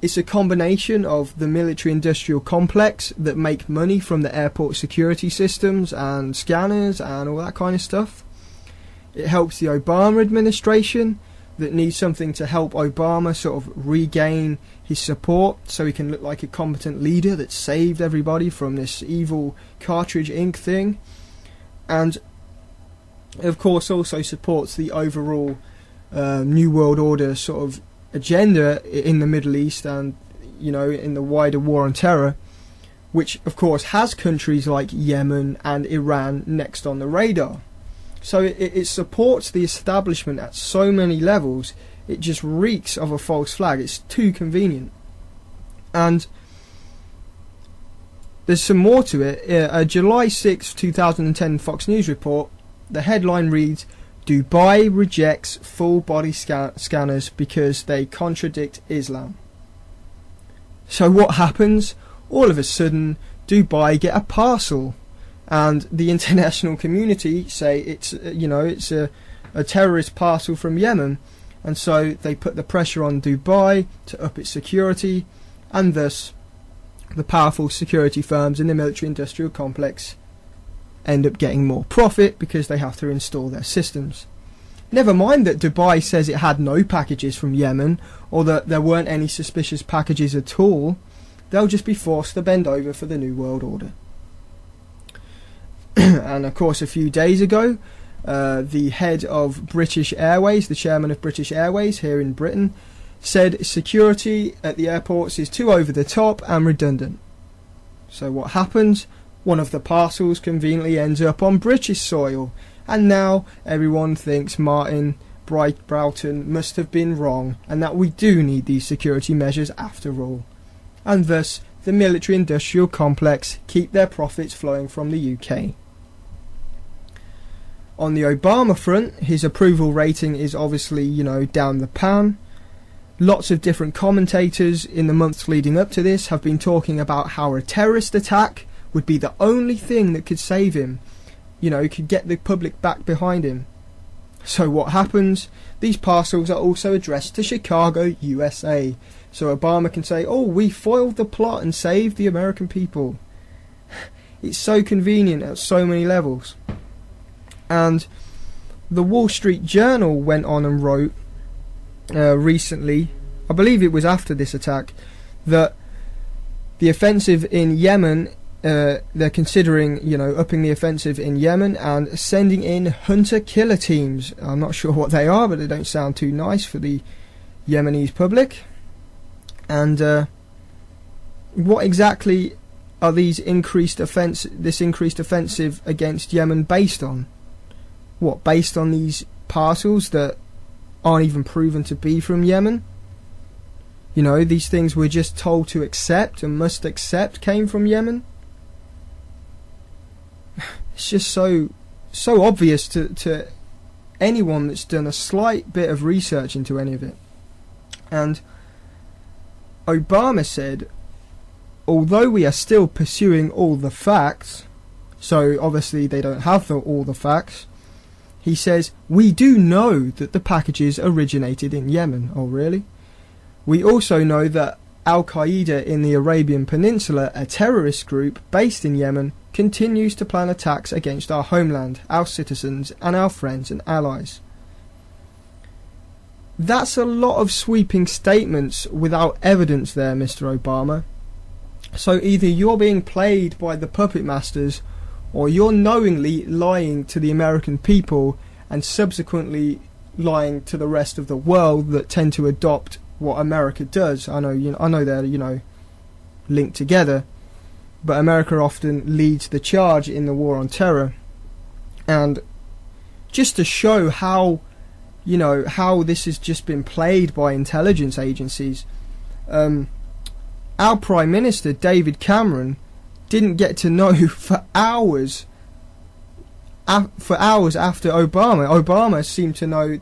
It's a combination of the military-industrial complex that make money from the airport security systems and scanners and all that kind of stuff. It helps the Obama administration that needs something to help Obama sort of regain his support so he can look like a competent leader that saved everybody from this evil Cartridge Inc. thing. And of course also supports the overall New World Order sort of agenda in the Middle East and, you know, in the wider war on terror, which of course has countries like Yemen and Iran next on the radar. So it supports the establishment at so many levels, it just reeks of a false flag. It's too convenient. And there's some more to it. A July 6, 2010 Fox News report, the headline reads, "Dubai rejects full body scanners because they contradict Islam." So what happens? All of a sudden, Dubai get a parcel, and the international community say it's a terrorist parcel from Yemen, and so they put the pressure on Dubai to up its security, and thus the powerful security firms in the military-industrial complex end up getting more profit because they have to install their systems. Never mind that Dubai says it had no packages from Yemen, or that there weren't any suspicious packages at all. They'll just be forced to bend over for the New World Order. And of course, a few days ago, the head of British Airways, the chairman of British Airways here in Britain, said security at the airports is too over the top and redundant. So what happens? One of the parcels conveniently ends up on British soil, and now everyone thinks Martin Broughton must have been wrong, and that we do need these security measures after all. And thus the military-industrial complex keep their profits flowing from the UK. On the Obama front, his approval rating is obviously, down the pan. Lots of different commentators in the months leading up to this have been talking about how a terrorist attack would be the only thing that could save him, could get the public back behind him. So what happens? These parcels are also addressed to Chicago, USA, so Obama can say, "Oh, we foiled the plot and saved the American people." It's so convenient at so many levels. And the Wall Street Journal went on and wrote recently, I believe it was after this attack, that the offensive in Yemen, they're considering, upping the offensive in Yemen and sending in hunter-killer teams. I'm not sure what they are, but they don't sound too nice for the Yemenese public. And what exactly are this increased offensive against Yemen based on? What, based on these parcels that aren't even proven to be from Yemen? These things we're just told to accept and must accept came from Yemen? It's just so obvious to anyone that's done a slight bit of research into any of it. And Obama said, although we are still pursuing all the facts, so obviously they don't have all the facts, he says, we do know that the packages originated in Yemen. Oh, really? We also know that Al-Qaeda in the Arabian Peninsula, a terrorist group based in Yemen, continues to plan attacks against our homeland, our citizens, and our friends and allies. That's a lot of sweeping statements without evidence there, Mr. Obama. So either you're being played by the puppet masters, or you're knowingly lying to the American people and subsequently lying to the rest of the world that tend to adopt what America does. I know they're linked together, but America often leads the charge in the war on terror. And just to show how this has just been played by intelligence agencies, our Prime Minister David Cameron didn't get to know for hours after Obama. Obama seemed to know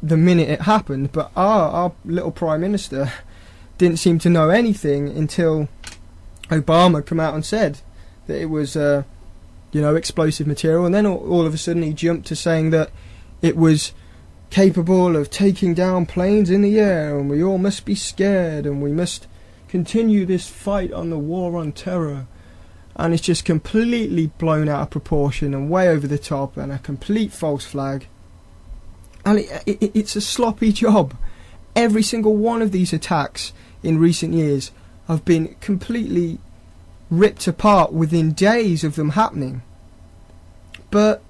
the minute it happened, but our little Prime Minister didn't seem to know anything until Obama came out and said that it was explosive material, and then all of a sudden he jumped to saying that it was capable of taking down planes in the air, and we all must be scared, and we must continue this fight on the war on terror. And it's just completely blown out of proportion and way over the top and a complete false flag. And it's a sloppy job. Every single one of these attacks in recent years have been completely ripped apart within days of them happening. But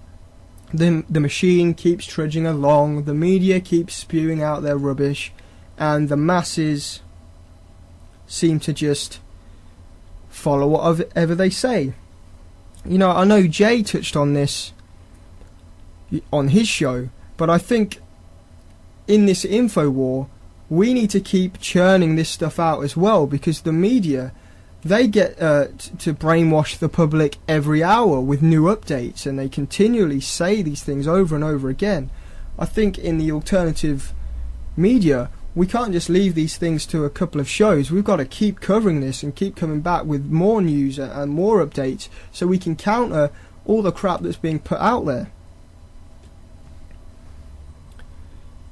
the machine keeps trudging along, the media keeps spewing out their rubbish, and the masses seem to just follow whatever they say. You know, I know Jay touched on this on his show, but I think in this info war we need to keep churning this stuff out as well, because the media, they get to brainwash the public every hour with new updates, and they continually say these things over and over again. I think in the alternative media, we can't just leave these things to a couple of shows. We've got to keep covering this and keep coming back with more news and more updates so we can counter all the crap that's being put out there.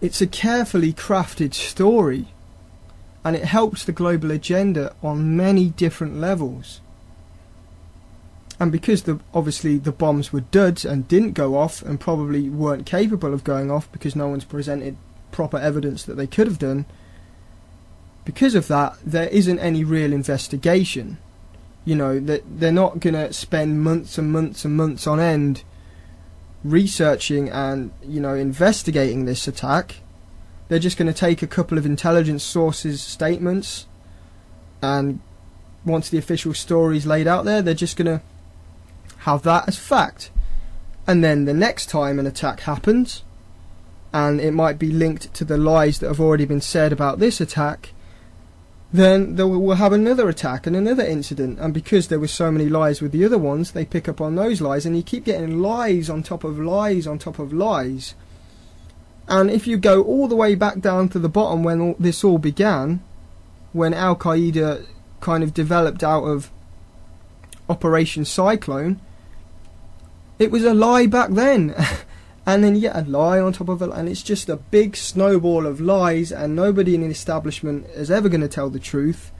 It's a carefully crafted story, and it helps the global agenda on many different levels. And because obviously the bombs were duds and didn't go off, and probably weren't capable of going off because no one's presented proper evidence that they could have done, because of that there isn't any real investigation. You know, that they're not going to spend months and months and months on end researching and, you know, investigating this attack. They're just going to take a couple of intelligence sources' statements, and once the official story's laid out there, they're just going to have that as fact. And then the next time an attack happens, and it might be linked to the lies that have already been said about this attack, then we'll have another attack and another incident. And because there were so many lies with the other ones, they pick up on those lies, and you keep getting lies on top of lies on top of lies. And if you go all the way back down to the bottom when this all began, when Al-Qaeda kind of developed out of Operation Cyclone, it was a lie back then. And then you get a lie on top of it, and it's just a big snowball of lies, and nobody in the establishment is ever going to tell the truth.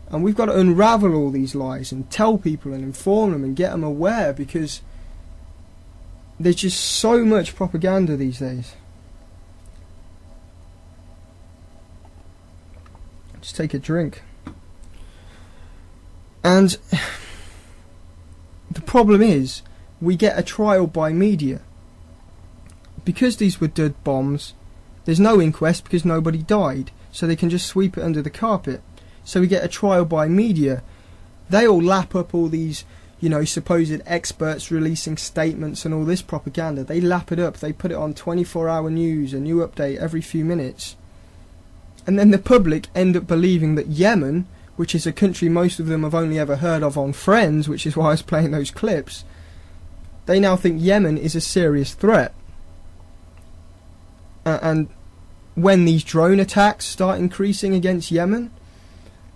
And we've got to unravel all these lies and tell people and inform them and get them aware, because there's just so much propaganda these days. Just take a drink. And the problem is, we get a trial by media. Because these were dud bombs, there's no inquest because nobody died, so they can just sweep it under the carpet. So we get a trial by media. They all lap up all these, you know, supposed experts releasing statements and all this propaganda. They lap it up, they put it on 24-hour news, a new update every few minutes. And then the public end up believing that Yemen, which is a country most of them have only ever heard of on Friends, which is why I was playing those clips, they now think Yemen is a serious threat. And when these drone attacks start increasing against Yemen,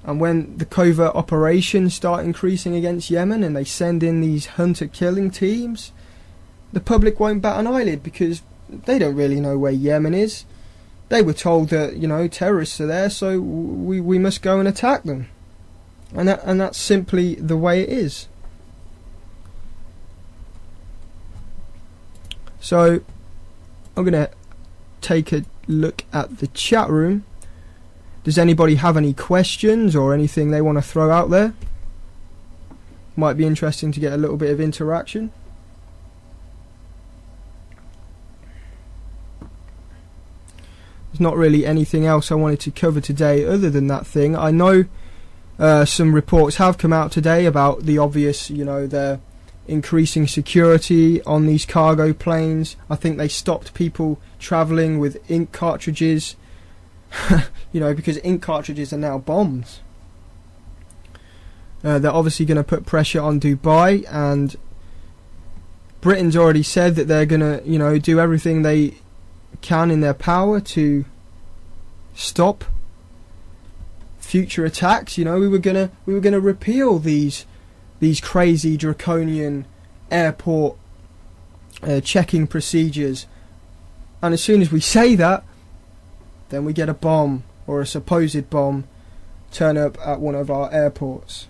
and when the covert operations start increasing against Yemen, and they send in these hunter-killing teams, the public won't bat an eyelid, because they don't really know where Yemen is. They were told that, you know, terrorists are there, so we must go and attack them. And that's simply the way it is. So I'm going to take a look at the chat room. Does anybody have any questions or anything they want to throw out there? Might be interesting to get a little bit of interaction. There's not really anything else I wanted to cover today other than that thing. I know some reports have come out today about the obvious, you know, they're increasing security on these cargo planes. I think they stopped people travelling with ink cartridges, you know, because ink cartridges are now bombs. They're obviously going to put pressure on Dubai, and Britain's already said that they're going to, you know, do everything they can in their power to stop future attacks. You know, we were gonna repeal these crazy draconian airport checking procedures, and as soon as we say that, then we get a bomb or a supposed bomb turn up at one of our airports.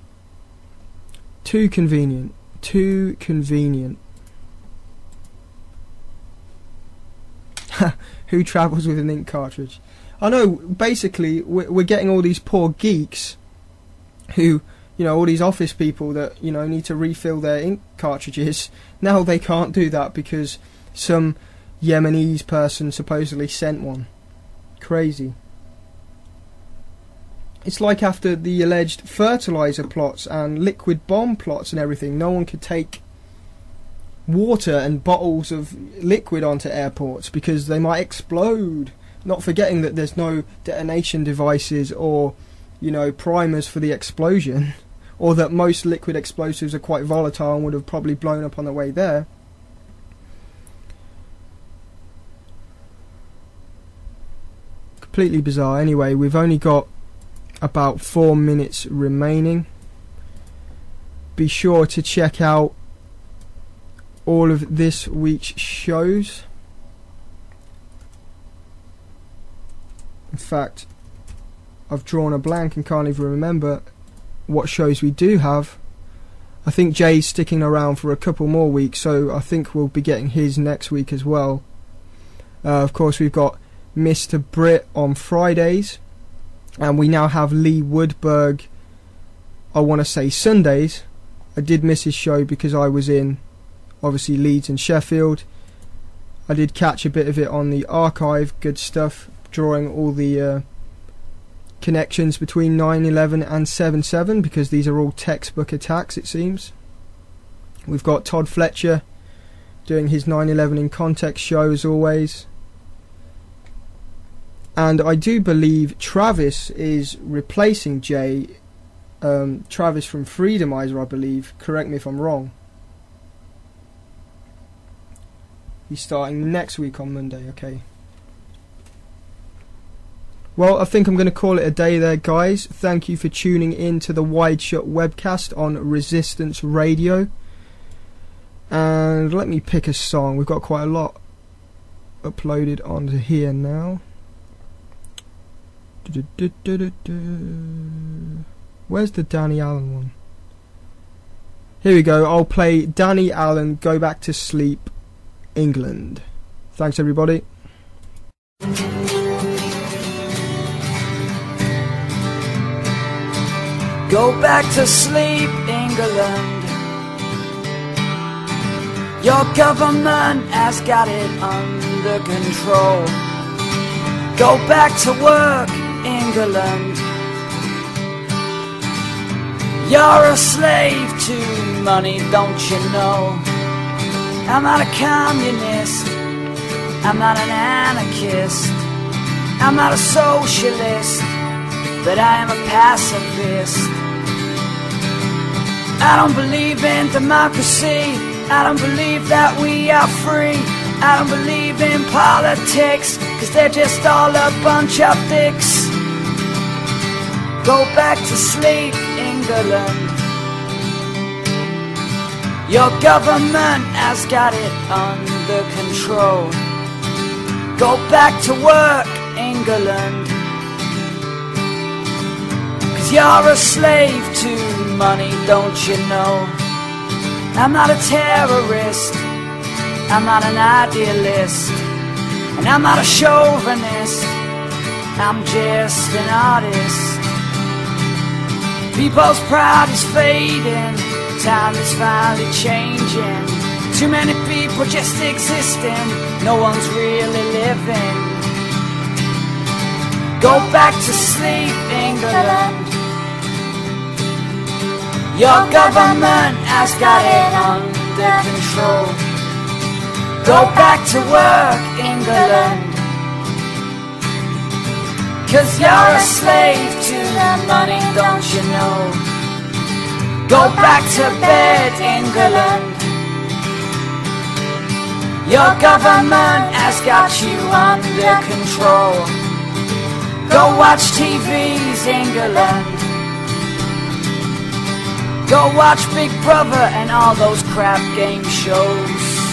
Too convenient. Too convenient. Who travels with an ink cartridge? I know, basically, we're getting all these poor geeks who, you know, all these office people that, you know, need to refill their ink cartridges. Now they can't do that because some Yemenese person supposedly sent one. Crazy. It's like after the alleged fertilizer plots and liquid bomb plots and everything, no one could take water and bottles of liquid onto airports because they might explode. Not forgetting that there's no detonation devices or, you know, primers for the explosion, or that most liquid explosives are quite volatile and would have probably blown up on the way there. Completely bizarre. Anyway, we've only got about 4 minutes remaining. Be sure to check out all of this week's shows. In fact, I've drawn a blank and can't even remember what shows we do have. I think Jay's sticking around for a couple more weeks, so I think we'll be getting his next week as well. Of course, we've got Mr. Brit on Fridays, and we now have Lee Woodberg, I want to say Sundays. I did miss his show because I was in, obviously, Leeds and Sheffield. I did catch a bit of it on the archive. Good stuff, drawing all the connections between 9/11 and 7/7, because these are all textbook attacks, it seems. We've got Todd Fletcher doing his 9/11 in Context show as always. And I do believe Travis is replacing Jay. Travis from Freedomizer, I believe. Correct me if I'm wrong. He's starting next week on Monday, okay. Well, I think I'm going to call it a day there, guys. Thank you for tuning in to the WideShut Webcast on Resistance Radio. And let me pick a song. We've got quite a lot uploaded onto here now. Where's the Danny Allen one? Here we go. I'll play Danny Allen, Go Back to Sleep, England. Thanks, everybody. Go back to sleep, England. Your government has got it under control. Go back to work, England. You're a slave to money, don't you know? I'm not a communist, I'm not an anarchist, I'm not a socialist, but I am a pacifist. I don't believe in democracy, I don't believe that we are free, I don't believe in politics, 'cause they're just all a bunch of dicks. Go back to sleep, England. Your government has got it under control. Go back to work, England. 'Cause you're a slave to money, don't you know? I'm not a terrorist, I'm not an idealist, and I'm not a chauvinist, I'm just an artist. People's pride is fading, time is finally changing. Too many people just existing, no one's really living. Go back to sleep, England. Your government has got it under control. Go back to work, England. 'Cause you're a slave to the money, don't you know? Go back to bed, England. Your government has got you under control. Go watch TV's, England. Go watch Big Brother and all those crap game shows.